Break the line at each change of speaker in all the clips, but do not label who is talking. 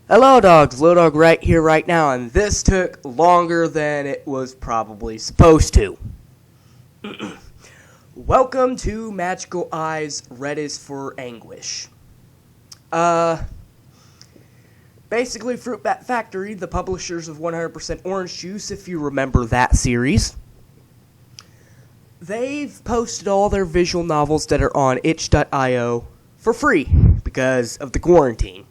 Hello dogs, Lildawg right here right now, and this took longer than it was probably supposed to. Welcome to Magical Eyes, Red is for Anguish. Basically Fruit Bat Factory, the publishers of 100% Orange Juice, if you remember that series. They've posted all their visual novels that are on itch.io for free because of the quarantine.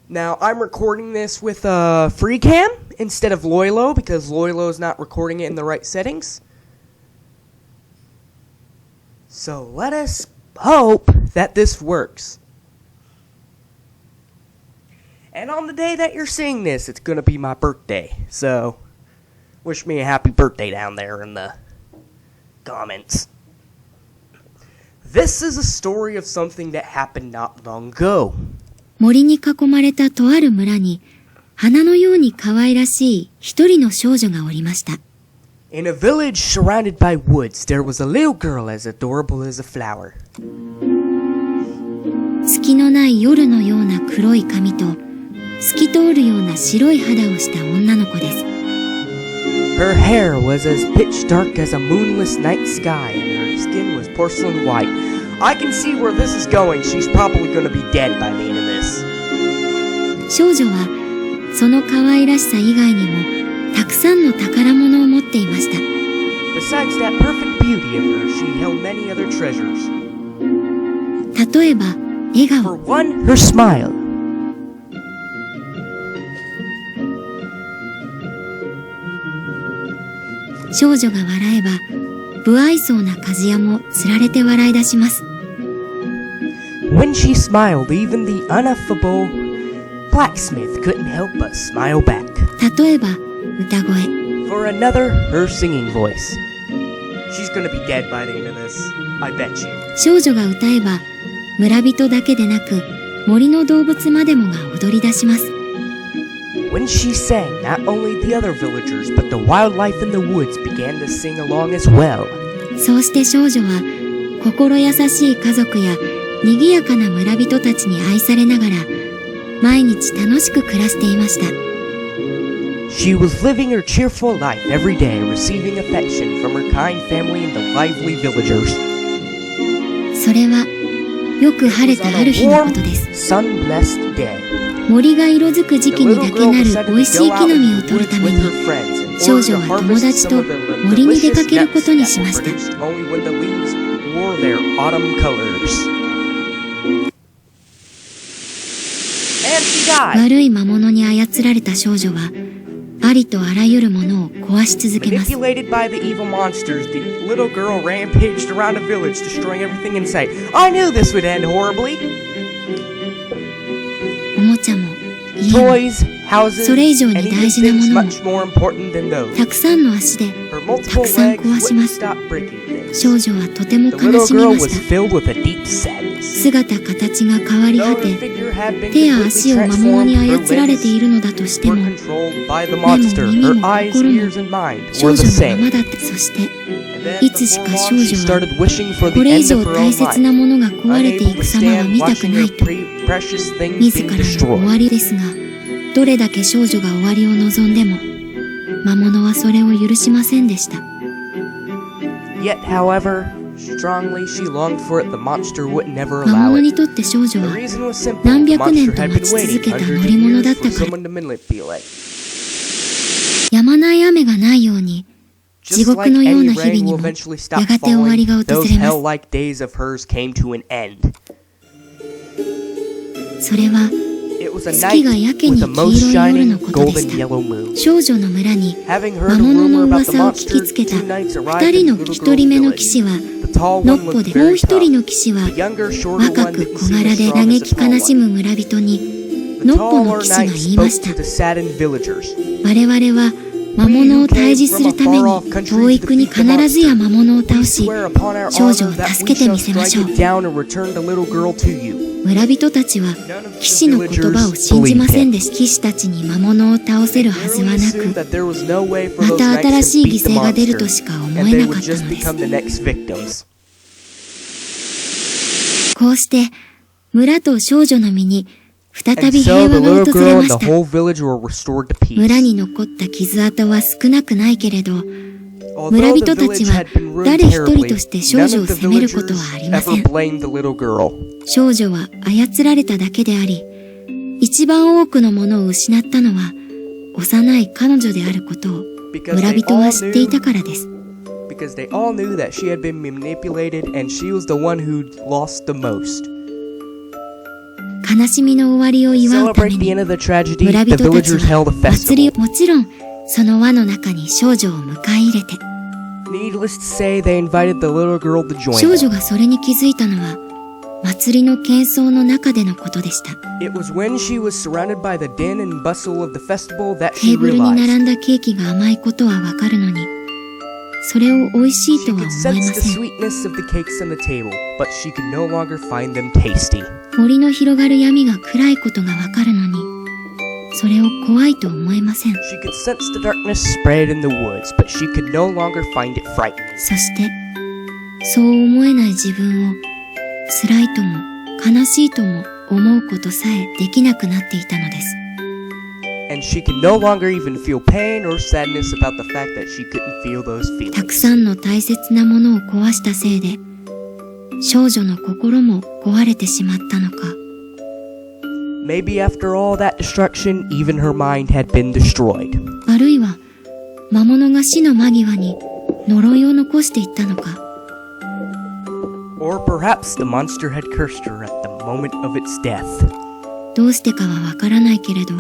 Now, I'm recording this with FreeCam instead of Loilo because Loilo is not recording it in the right settings. So let us hope that this works. And on the day that you're seeing this, it's going to be my birthday. So, wish me a happy birthday down there in the comments. This is a story of something that happened not long ago.
森に囲まれたとある村に、花のように可愛らしい一人の少女がおりました。
In a village surrounded by woods, there was a little girl as adorable as a flower.
月のない夜のような黒い髪と、透き通るような白い肌をした女の子です。
Her hair was as pitch dark as a moonless night sky, and her skin was porcelain white. I can see where this is going. She's probably going to be dead by the end of this.
少女はその可愛らしさ以外にもたくさんの宝物を持っていました。
Besides that perfect beauty of her, she held many other treasures.
例えば笑顔。
For one, her smile.
少女が笑えば不愛想な鍛冶屋もつられて笑い出します。
When she smiled, even the ineffable blacksmith couldn't help but smile back.
例えば歌声。
For another, her singing voice. She's gonna be dead by the end of this. I bet you.
少女が歌えば村人だけでなく森の動物までもが踊り出します。
When she sang, not only the other villagers, but the wildlife in the woods began to sing along as well.
そうして少女は心優しい家族や賑やかな村人たちに愛されながら毎日楽しく暮らしていました。
She was living her cheerful life every day, receiving affection from her kind family and the lively villagers.
それはよく晴れたある日のことです。
Sun-blessed day.
森が色づく時期にだけなる美味しい木の実を取るために少女は友達と森に出かけることにしました。悪い魔物に操られた少女はありとあらゆるものを壊し続けます。おもちゃも家もそれ以上に大事なものもたくさんの足でたくさん壊します。少女はとても悲しみました。姿形が変わり果て手や足を魔物に操られているのだとしても目も耳も心も少女のままだった。そしていつしか少女はこれ以上大切なものが壊れていく様は見たくないと自らの終わりですが、どれだけ少女が終わりを望んでも魔物はそれを許しませんでした。
Yet, however, strongly she longed for it, the monster would never
魔
allow
物に
it.
とって少女
The
は
reason was simple.
何
The
百年
monster
と
had
待
been
ち続
waiting
けた
hundreds
乗
of
り物だっ
years
た
for
から。
someone to manipulate.
やまない雨がないように地
Just
獄
like
のよう
any
な日
rain
々
will
にも
eventually
や
stop
がて終わり
falling,
が訪
those
れます。
hell-like days of hers came to an end.
それは
It was a
月が
night
やけに
with
黄
the most
色い夜の
shining
ことで
golden
した。
yellow moon.
少女の村に
Having
魔
heard a
物の
rumor about the
噂を聞き
monster,
つけた
two knights
二
arrived
人
in
の
the
一
little
人
girl's
目の
village.
騎士は
The tall
のっ
one
ぽ
was
でもう
very
一
tough.
人の騎士は
The younger, shorter
若
one
く
didn't
小
seem
柄
as
で
strong
嘆
as
き
the tall
悲し
one.
む村人に
The
のっぽ
taller
の騎士が
knight
言いま
spoke
した。
to the saddened villagers.
我々は魔物を退治するために遠い国必ずや魔物を倒し
Swear upon our
少女を
honor that
助
we
けて
shall
みせましょ
strike
う。
it down and return the little girl to you.
村人たちは騎士の言葉を信じませんでした。騎士たちに魔物を倒せるはずはな
Assumed
く
that there was no way for
ま
those
た
knights
新し
to
い犠
beat the
牲が出る
monster,
としか思
and
え
they
な
would
かった
just
のです。
become the next victims.
こうして村と少女の身に再び平和が訪れました。村に
に
残った傷跡は少なくないけれど、村人たちは誰一人として少女を責めることはありません。少女は操られただけであり、一番多くのものを失ったのは幼い彼女であることを村人は知っていたからです。
Because they all knew that she had been manipulated and she was the one who lost the most.
悲しみの終わりを祝うために、村人たちは祭りを、もちろんその輪の中に少女を迎え入れて、少女がそれに気づいたのは祭りの喧騒の中でのことでした。テーブルに並んだケーキが甘いことはわかるのに、それを美味しいとは思えません。森の広がる闇が暗いことがわかるのに、それを怖いと思えません。そして、そう思えない自分を辛いとも悲しいとも思うことさえできなくなっていたのです。たくさんの大切なものを壊したせいで、少女の心も壊れてしまったのか。あるいは魔物が死の間際に呪いを残していったのか。どうしてかはわからないけれど、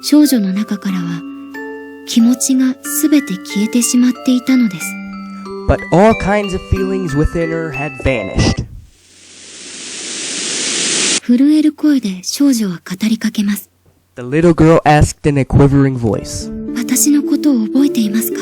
少女の中からは気持ちがすべて消えてしまっていたのです。
But all kinds of feelings within her had vanished.
震える声で少女は語りかけます。
The little girl asked in a quivering voice.
私のことを覚えていますか？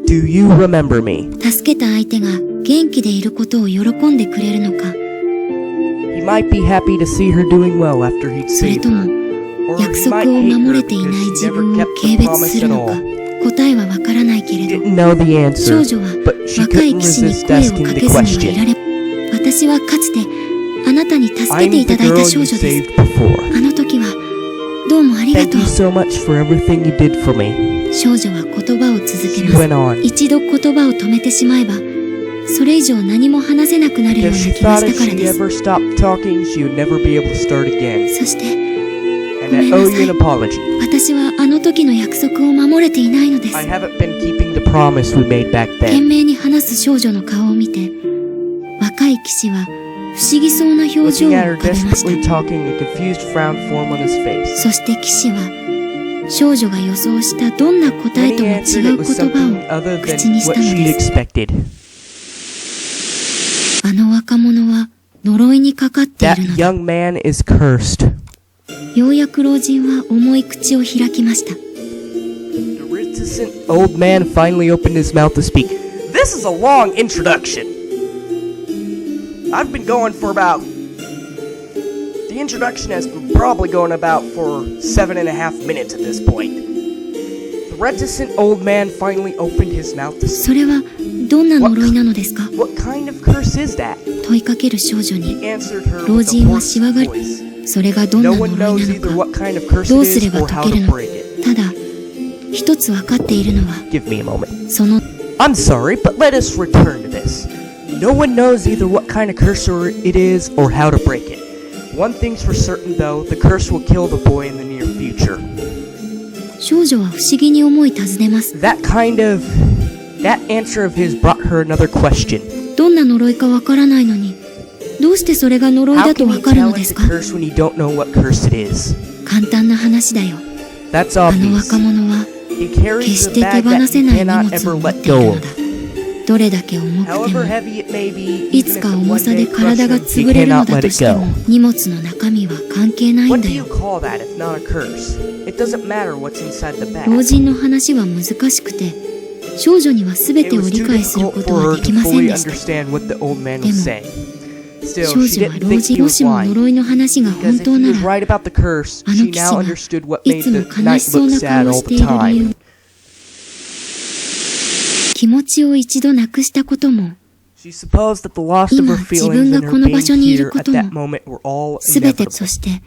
Do you remember me?
助けた相手が元気でいることを喜んでくれるのか？
He might be happy to see her doing well after he'd
それ
saved
とも
her.
約束を守れていない自分を軽蔑するのか？答えはわからないけれど、
Didn't know the
少
answer,
女は
but she
若い
couldn't
騎士に
resist
声を
asking
か
the
けずにはいら
question.
れ、私はかつてあなたに助けて
I'm
い
the
ただいた
girl
少
you
女です。
saved before.
あの時はどうもありが
Thank
と
you
う。
so much for everything you did for me.
少女は言葉を続け
She
ます。
went on.
一度言葉を止めてしまえば、それ以上何も話せなくなるよう
If
な
she
気が
thought
した
if
から
she
です。
ever stopped talking, she would never be able to start again.
そして、
And I owe you an apology.
私はあの時の約束を守れていないのです。
I haven't been keeping the promise we made back
懸
then.
命に話す少女の顔を見て、若い騎士は不思議そうな表情を
Looking
浮
at her
かべまし
desperately
た。
talking, a confused frown formed on his face.
そして騎士は少女が予想したどんな答え
When
と
he
も
answered,
違
it
う
was
言
something
葉
other
を口に
than
した
what
の
she'd
です。
expected.
あの若者は呪いにかかってい
That
るのだ。
young man is cursed.
ようやく老人は重い口を開きました。
The reticent old man finally opened his mouth to speak. This is a long introduction. I've been going for about... The introduction has been probably going about for 7.5 minutes at this point. The reticent old man finally opened his mouth to speak.
それはどんな呪いなのですか？
What kind of curse is that?
問いかける少女
He
に、
answered her
老
with a
人は
hoarse
しわがり、
voice.
それがどんな
No
呪
one
いな
knows
の
either
か、
what kind of curse
どう
it
すれ
is
ば
or
解
how
ける
to
のか。
break it.
ただ、一つ分かっているのは、
Give me a moment.
その
I'm sorry, but let us return to this. No one knows either what kind of curse it is or how to break it. One thing's for certain, though, the curse will kill the boy in the near future.
少女は不思議に思い尋ねます。
That answer of his brought her another question.
どんな呪いかわからないのに、どうしてそれが呪い
How
だと
can
わ
you
かる
tell
の
it's
です
a
か？
curse when you don't know what curse it is?
簡単な話だよ。
That's
あの
obvious.
若者は
He
決
carries
し
a
て手
bag
放
that
せ
he
ない荷
cannot
物
ever
を持っ
let
ている
go
の
of.
だ。どれだけ重くても、
However heavy it may be,
い
even
つ
if
か
it
重
one
さで
day crushed
体が
him, he
潰れるの
cannot
だ
let
と
it
しても、
go.
荷物の中身は関係ないん
What
だ
do you
よ。
call that if not a curse? It doesn't matter what's inside the
老
bag.
人の話は難しくて、少女には全
It
てを
was
理
too
解する
difficult
こと
for
は
her
でき
to
ません
fully
でした。
understand what the old man
で
was
も、
saying. Still,
少
she
女は
didn't
老
think
人
he
も
was
しも
lying.
呪いの話が
Because
本
if
当
he
な
was
ら、
right about the curse,
あの
she
騎士
now
は
understood what
い
made
つも
the
悲
night
しそう
look
な
sad
顔を
all
して
the
いる理由。
time.
気持ちを一度なくしたことも、
She supposed that the loss of her feelings and her being here at that moment were all inevitable.
そして、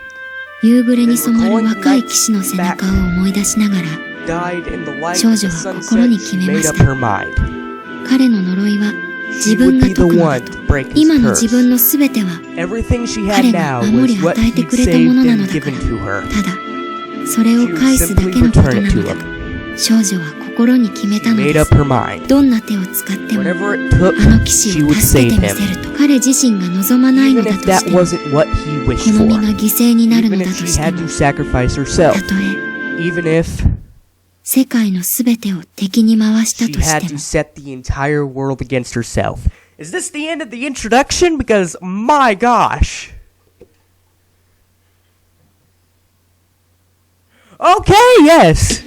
夕暮れに染まる若い騎士の背中を思い出しながら、少女は心に決めました。彼の呪いは自分が解くのだと。今の自分のすべては彼が守り与えてくれたものなのだから。ただ、それを返すだけのことなのだ。少女は心に決めたのです。どんな手を使ってもあの騎士を助けてみせると。彼自身が望まないのだとしても、この身が犠牲になるのだとしても、たとえ世界のすべてを敵に回したとしても。
Is this the end of the introduction? Because, my gosh. Okay, yes.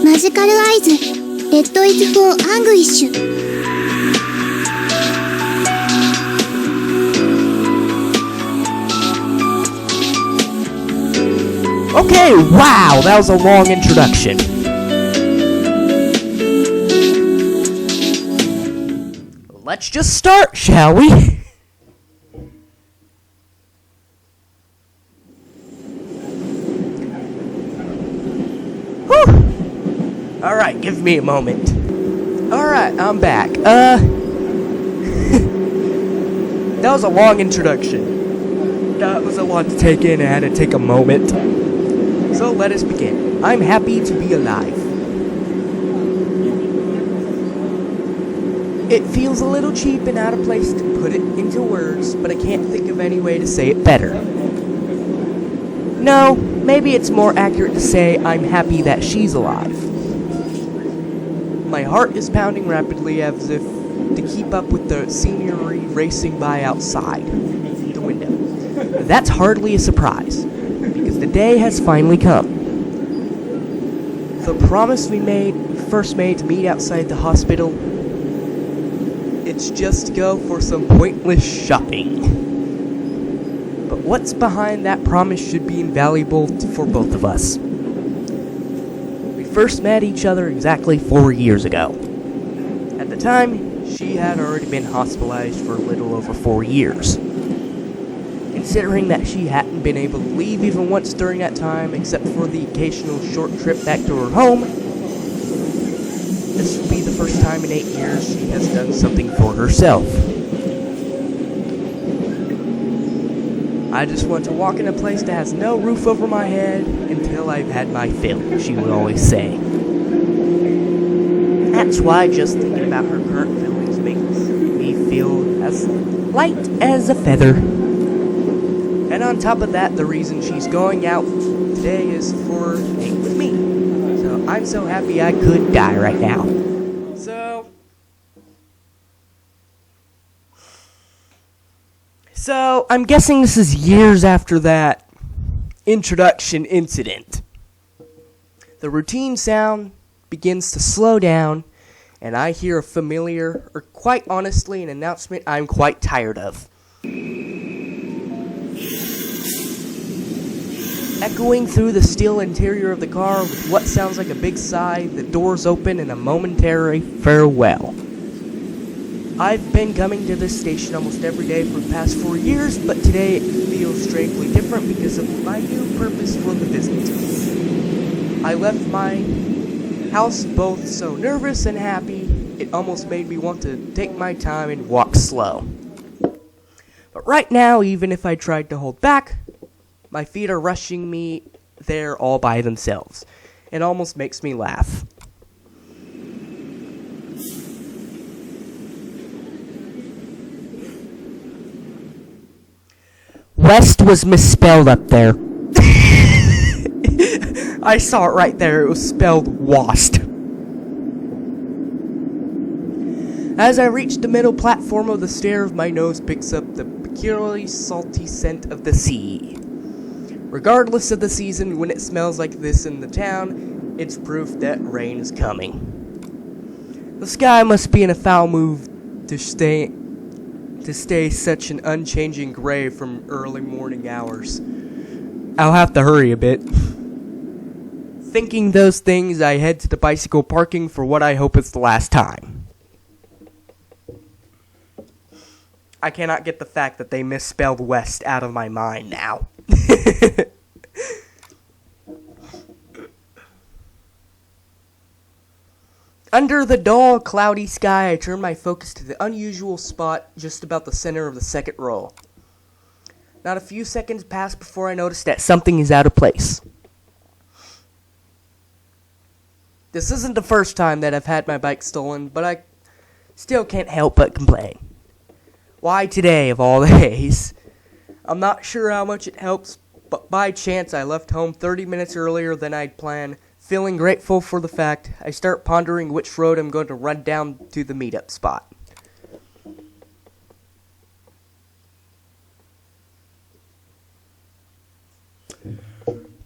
マジカルアイズ、レッドイズフォーアングイッシュ。
Okay, wow, that was a long introduction. Let's just start, shall we? Whew. Alright, give me a moment. Alright, I'm back. That was a long introduction. That was a lot to take in. I had to take a moment. So let us begin. I'm happy to be alive. It feels a little cheap and out of place to put it into words, but I can't think of any way to say it better. No, maybe it's more accurate to say I'm happy that she's alive. My heart is pounding rapidly as if to keep up with the scenery racing by outside the window. That's hardly a surprise, because the day has finally come. The promise we first made to meet outside the hospital, it's just to go for some pointless shopping. But what's behind that promise should be invaluable for both of us. We first met each other exactly 4 years ago. At the time, she had already been hospitalized for a little over 4 years. Considering that she hadn't been able to leave even once during that time, except for the occasional short trip back to her home, this will be the first time in 8 years she has done something for herself. I just want to walk in a place that has no roof over my head until I've had my fill, she would always say. That's why just thinking about her current feelings makes me feel as light as a feather. And on top of that, the reason she's going out today is for a date with me. So I'm so happy I could die right now. So I'm guessing this is years after that introduction incident. The routine sound begins to slow down, and I hear a familiar, or quite honestly, an announcement I'm quite tired of. Echoing through the steel interior of the car with what sounds like a big sigh, the doors open in a momentary farewell. I've been coming to this station almost every day for the past 4 years, but today it feels strangely different because of my new purpose for the visit. I left my house both so nervous and happy, it almost made me want to take my time and walk slow. But right now, even if I tried to hold back, my feet are rushing me there all by themselves. It almost makes me laugh. West was misspelled up there. I saw it right there. It was spelled Wast. As I reach the middle platform of the stair, my nose picks up the peculiarly salty scent of the sea. Regardless of the season, when it smells like this in the town, it's proof that rain is coming. The sky must be in a foul mood to stay such an unchanging gray from early morning hours. I'll have to hurry a bit. Thinking those things, I head to the bicycle parking for what I hope is the last time. I cannot get the fact that they misspelled West out of my mind now. Under the dull, cloudy sky, I turn my focus to the unusual spot just about the center of the second row. Not a few seconds pass before I notice that something is out of place. This isn't the first time that I've had my bike stolen, but I still can't help but complain. Why today, of all days? I'm not sure how much it helps, but by chance I left home 30 minutes earlier than I'd planned. Feeling grateful for the fact, I start pondering which road I'm going to run down to the meetup spot.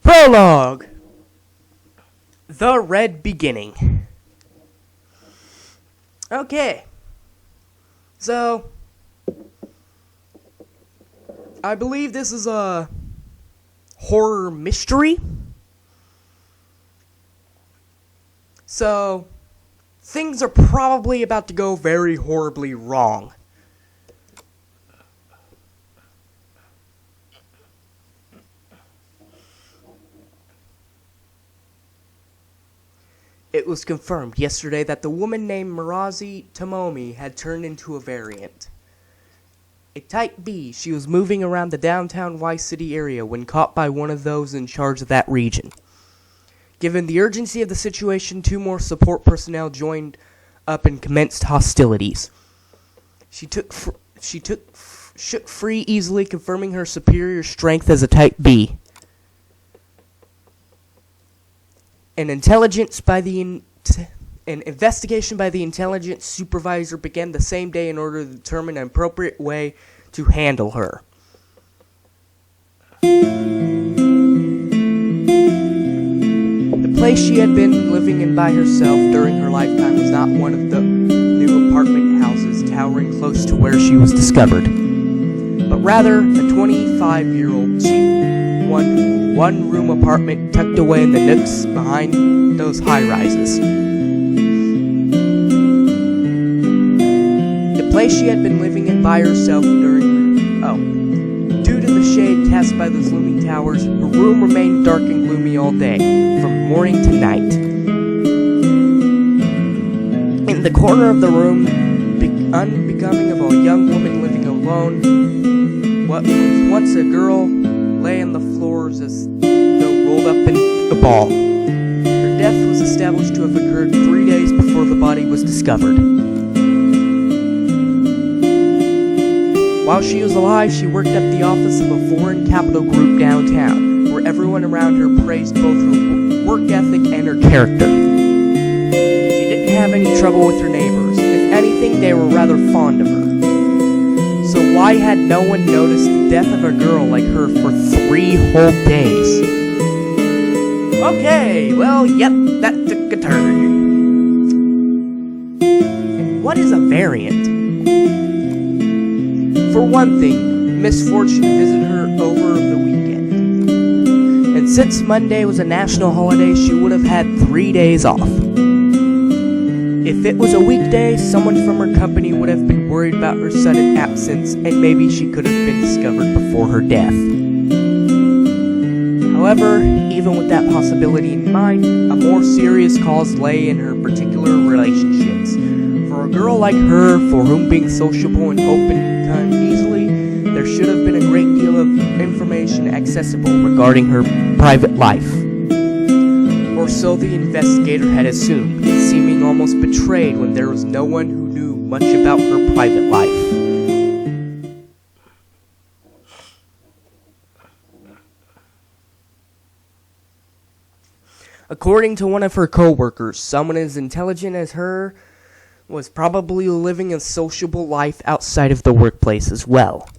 Prologue. The Red Beginning. Okay. So, I believe this is a horror mystery. So, things are probably about to go very horribly wrong. It was confirmed yesterday that the woman named Marazi Tomomi had turned into a variant. A Type B, she was moving around the downtown Y-City area when caught by one of those in charge of that region. Given the urgency of the situation, 2 more support personnel joined up and commenced hostilities. She shook free easily, confirming her superior strength as a Type B. An investigation by the intelligence supervisor began the same day in order to determine an appropriate way to handle her. The place she had been living in by herself during her lifetime was not one of the new apartment houses towering close to where she was discovered, but rather a 25-year-old cheap one-room apartment tucked away in the nooks behind those high-rises. The place she had been living in by herself due to the shade cast by those looming towers, her room remained dark and gloomy all day, from morning to night. In the corner of the room, unbecoming of a young woman living alone, what was once a girl lay on the floors as though rolled up in a ball. Her death was established to have occurred 3 days before the body was discovered. While she was alive, she worked at the office of a foreign capital group downtown, where everyone around her praised both her work ethic and her character. She didn't have any trouble with her neighbors. If anything, they were rather fond of her. So why had no one noticed the death of a girl like her for 3 whole days? Okay, well, yep, that took a turn. And what is a variant? For one thing, misfortune visited her over the weekend. And since Monday was a national holiday, she would have had 3 days off. If it was a weekday, someone from her company would have been worried about her sudden absence, and maybe she could have been discovered before her death. However, even with that possibility in mind, a more serious cause lay in her particular relationships. For a girl like her, for whom being sociable and open comes easily, there should have been a great deal of information accessible regarding her private life. Or so the investigator had assumed, seeming almost betrayed when there was no one who knew much about her private life. According to one of her co-workers, someone as intelligent as her was probably living a sociable life outside of the workplace as well.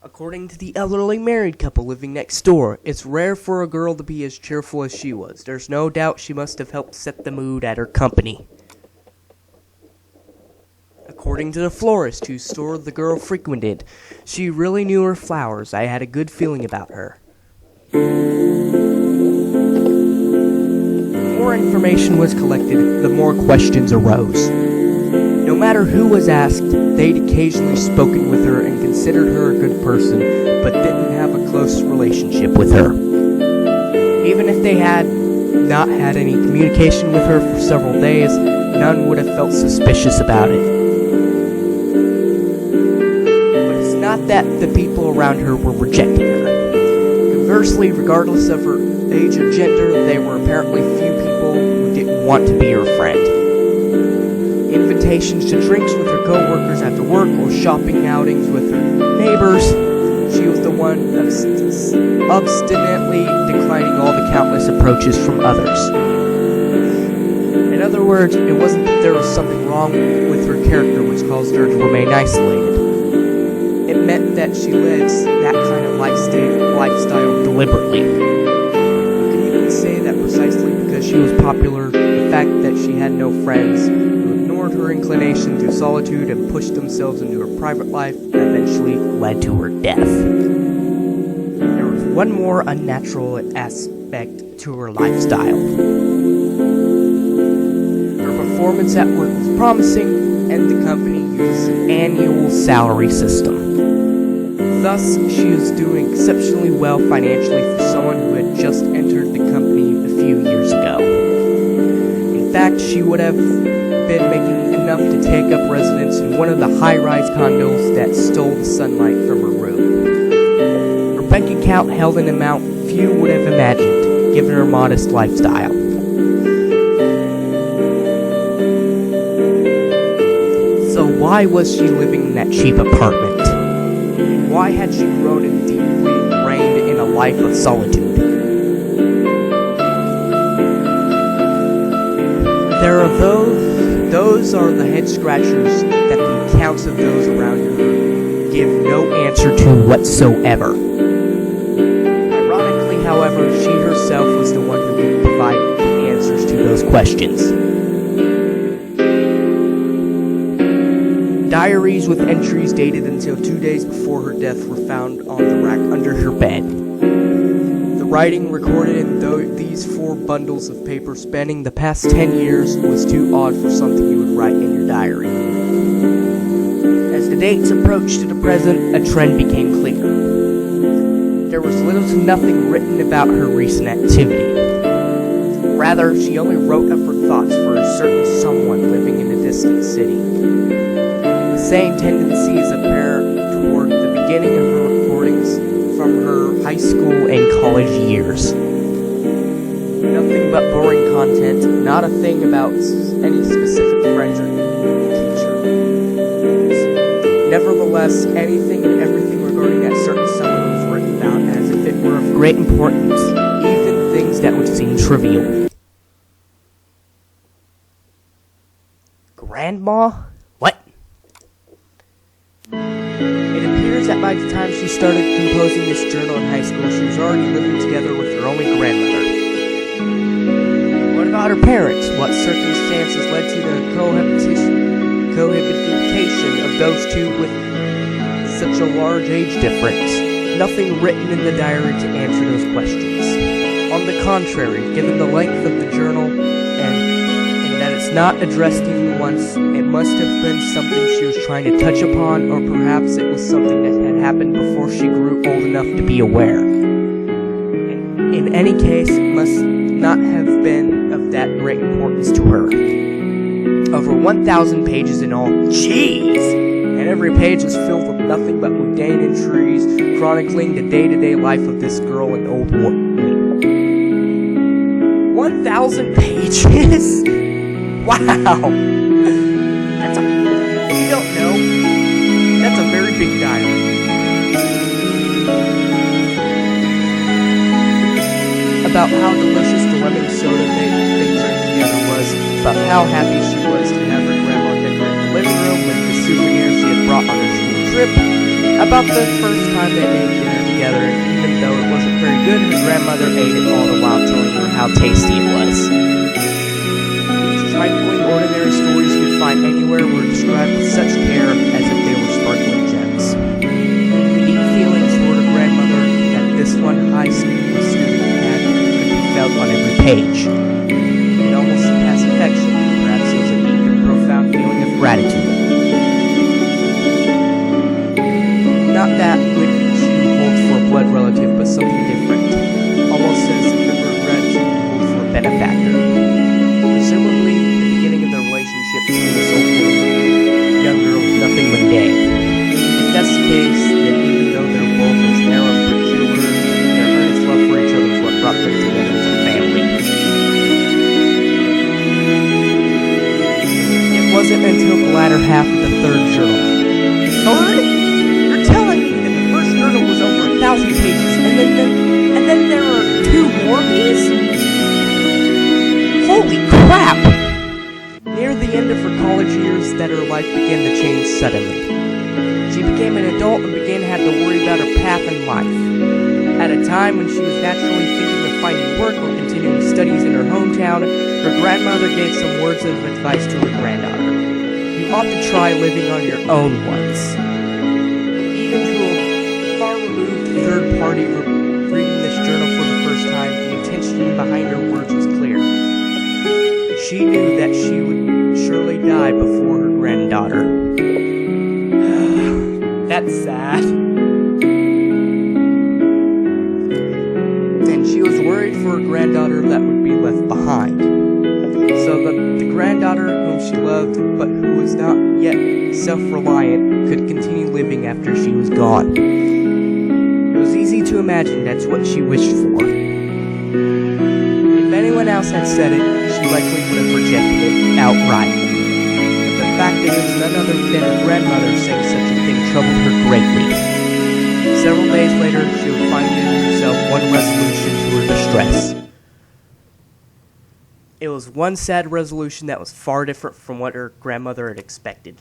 According to the elderly married couple living next door, it's rare for a girl to be as cheerful as she was. There's no doubt she must have helped set the mood at her company. According to the florist whose store the girl frequented, she really knew her flowers. I had a good feeling about her. The more information was collected, the more questions arose. No matter who was asked, they'd occasionally spoken with her and considered her a good person, but didn't have a close relationship with her. Even if they had not had any communication with her for several days, none would have felt suspicious about it. But it's not that the people around her were rejecting her. Conversely, regardless of her age or gender, there were apparently few people who didn't want to be her friend. Invitations to drinks with her co-workers after work or shopping outings with her neighbors, she was the one obstinately declining all the countless approaches from others. In other words, it wasn't that there was something wrong with her character which caused her to remain isolated. It meant that she lives that kind of lifestyle deliberately. You can even say that precisely because she was popular, the fact that she had no friends, who ignored her inclination to solitude and pushed themselves into her private life, eventually led to her death. There was one more unnatural aspect to her lifestyle. Her performance at work was promising, and the company uses an annual salary system. Thus, she was doing exceptionally well financially for someone who had just entered the company a few years ago. In fact, she would have been making enough to take up residence in one of the high-rise condos that stole the sunlight from her room. Her bank account held an amount few would have imagined, given her modest lifestyle. So why was she living in that cheap apartment? Why had she grown and deeply ingrained in a life of solitude? There are those are the head scratchers that the accounts of those around her give no answer to whatsoever. Ironically, however, she herself was the one who could provide the answers to those questions. Diaries with entries dated until 2 days before her death were found on the rack under her bed. The writing recorded in these 4 bundles of paper spanning the past 10 years was too odd for something you would write in your diary. As the dates approached to the present, a trend became clear. There was little to nothing written about her recent activity. Rather, she only wrote up her thoughts for a certain someone living in a distant city. The same tendencies apparent toward the beginning of her recordings from her high school and college years. Nothing but boring content, not a thing about any specific friend or teacher. Nevertheless, anything and everything regarding that certain someone was written about as if it were of great importance, even things that would seem trivial. Grandma? What? It appears that by the time she started composing this journal in high school, she was already living together with her only grandmother. What about her parents? What circumstances led to the cohabitation of those two with such a large age difference? Nothing written in the diary to answer those questions. On the contrary, given the length of the journal and that it's not addressed even once, it must have been something she was trying to touch upon, or perhaps it was something that had happened before she grew old enough to be aware. In any case, it must not have been of that great importance to her. Over 1,000 pages in all. Jeez! And every page was filled with nothing but mundane entries chronicling the day-to-day life of this girl and old woman. 1,000 pages? Wow! You don't know, that's a very big diary. About how delicious the lemon soda they drank together was, about how happy she was to have her grandma decorate the living room with the souvenirs she had brought on her school trip, about the first time they made dinner together, and even though it wasn't very good, her grandmother ate it all the while telling her how tasty it was. Trifling, ordinary stories you could find anywhere were described with such care as if they were sparkling gems. Deep feelings toward her grandmother that this one high school student had could be felt on every page. It almost surpassed affection. Perhaps it was a deep and profound feeling of gratitude. case that even though their world was narrow and peculiar, their earnest love for each other is what brought them together as a family. It wasn't until the latter half of the third journal. Third? You're telling me that the first journal was over 1,000 pages, and then there are 2 more of these? Holy crap! Near the end of her college years, that her life began to change suddenly. She became an adult and began to have to worry about her path in life. At a time when she was naturally thinking of finding work or continuing studies in her hometown, her grandmother gave some words of advice to her granddaughter. You ought to try living on your own once. Even to a far-removed third party reading this journal for the first time, the intention behind her words was clear. She knew that she would surely die before her granddaughter. That's sad. And she was worried for her granddaughter that would be left behind. So that the granddaughter whom she loved, but who was not yet self-reliant, could continue living after she was gone. It was easy to imagine that's what she wished for. If anyone else had said it, she likely would have rejected it outright. But the fact that it was none other than her grandmother saying such a thing troubled her greatly. Several days later, she would find in herself one resolution to her distress. It was one sad resolution that was far different from what her grandmother had expected.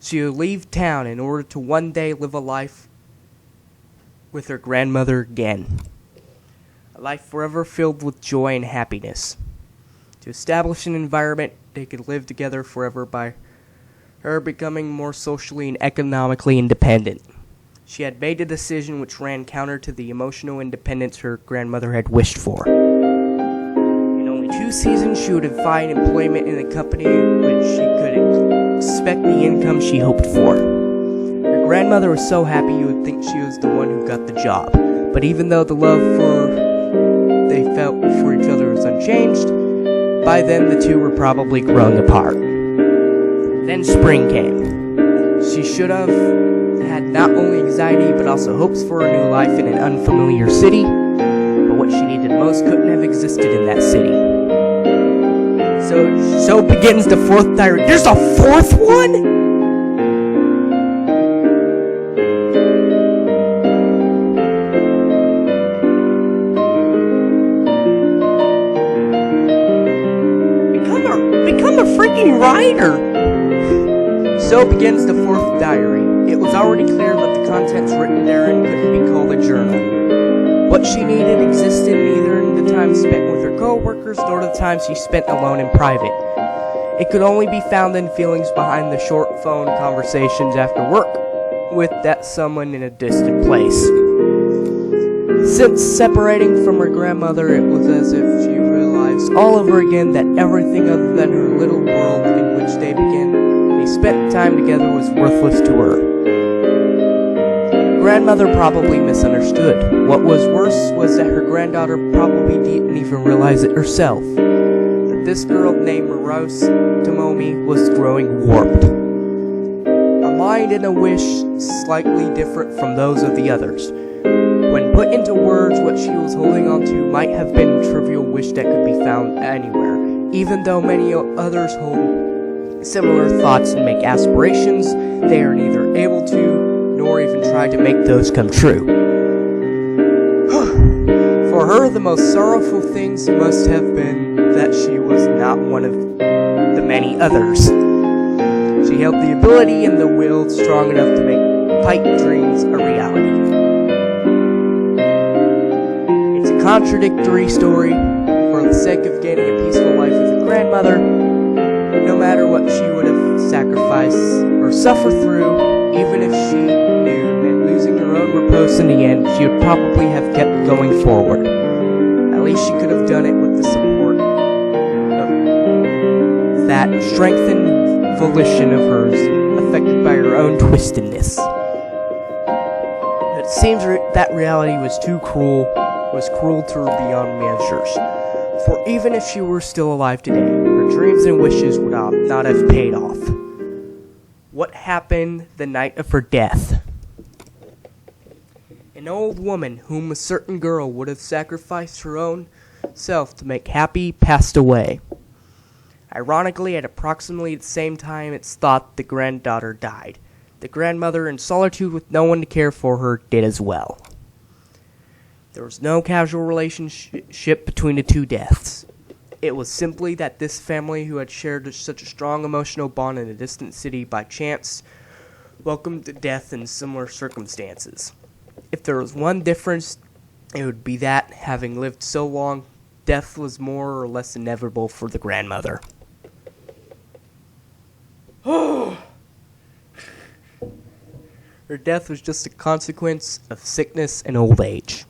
She would leave town in order to one day live a life with her grandmother again. A life forever filled with joy and happiness. To establish an environment they could live together forever by her becoming more socially and economically independent. She had made a decision which ran counter to the emotional independence her grandmother had wished for. In only 2 seasons, she would find employment in a company in which she could expect the income she hoped for. Her grandmother was so happy you would think she was the one who got the job. But even though the love they felt for each other was unchanged, by then the two were probably growing apart. Then spring came. She should have had not only anxiety but also hopes for a new life in an unfamiliar city, but what she needed most couldn't have existed in that city. So begins the 4th diary. There's a 4th one?! Become a freaking writer! So begins the 4th diary. It was already clear that the contents written therein couldn't be called a journal. What she needed existed neither in the time spent with her co-workers nor the time she spent alone in private. It could only be found in feelings behind the short phone conversations after work with that someone in a distant place. Since separating from her grandmother, it was as if she realized all over again that everything other than her little world in which they spent time together was worthless to her. Grandmother probably misunderstood. What was worse was that her granddaughter probably didn't even realize it herself. That this girl named Rose Tomomi was growing warped. A mind and a wish slightly different from those of the others. When put into words, what she was holding on to might have been a trivial wish that could be found anywhere, even though many others hold similar thoughts and make aspirations, they are neither able to nor even try to make those come true. For her, the most sorrowful things must have been that she was not one of the many others. She held the ability and the will strong enough to make pipe dreams a reality. It's a contradictory story. For the sake of gaining a peaceful life with a grandmother, no matter what she would have sacrificed or suffered through, even if she knew that losing her own repose in the end, she would probably have kept going forward. At least she could have done it with the support of that strengthened volition of hers, affected by her own twistedness. It seems that reality was cruel to her beyond measures. For even if she were still alive today, her dreams and wishes would not have paid off. What happened the night of her death? An old woman whom a certain girl would have sacrificed her own self to make happy passed away. Ironically, at approximately the same time it's thought the granddaughter died. The grandmother, in solitude with no one to care for her, did as well. There was no casual relationship between the two deaths. It was simply that this family, who had shared such a strong emotional bond in a distant city by chance, welcomed death in similar circumstances. If there was one difference, it would be that, having lived so long, death was more or less inevitable for the grandmother. Her death was just a consequence of sickness and old age.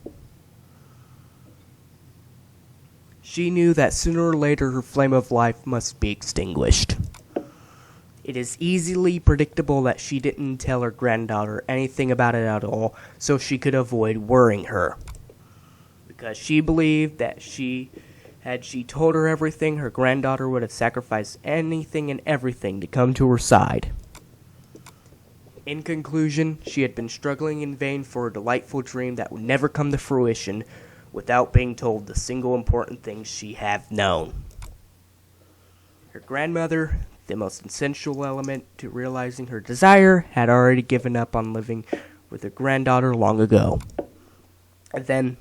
She knew that sooner or later her flame of life must be extinguished. It is easily predictable that she didn't tell her granddaughter anything about it at all, so she could avoid worrying her. Because she believed that had she told her everything, her granddaughter would have sacrificed anything and everything to come to her side. In conclusion, she had been struggling in vain for a delightful dream that would never come to fruition without being told the single important thing she had known. Her grandmother, the most essential element to realizing her desire, had already given up on living with her granddaughter long ago. And then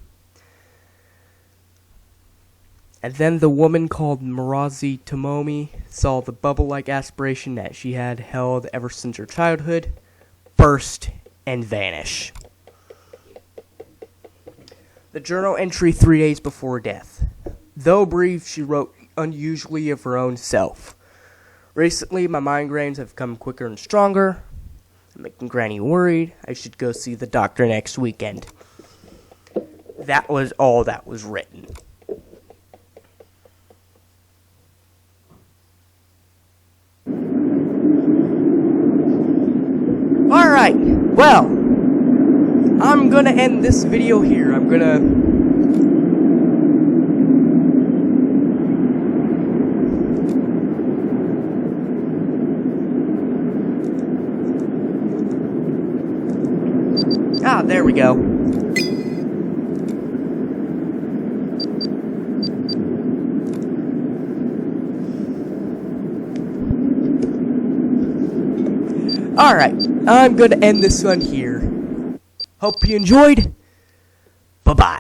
the woman called Marazi Tomomi saw the bubble-like aspiration that she had held ever since her childhood burst and vanish. The journal entry 3 days before death. Though brief, she wrote unusually of her own self. Recently, my migraines have come quicker and stronger. I'm making Granny worried. I should go see the doctor next weekend. That was all that was written. Alright, well, I'm gonna end this video here. I'm gonna... there we go. Alright, I'm gonna end this one here. Hope you enjoyed. Bye-bye.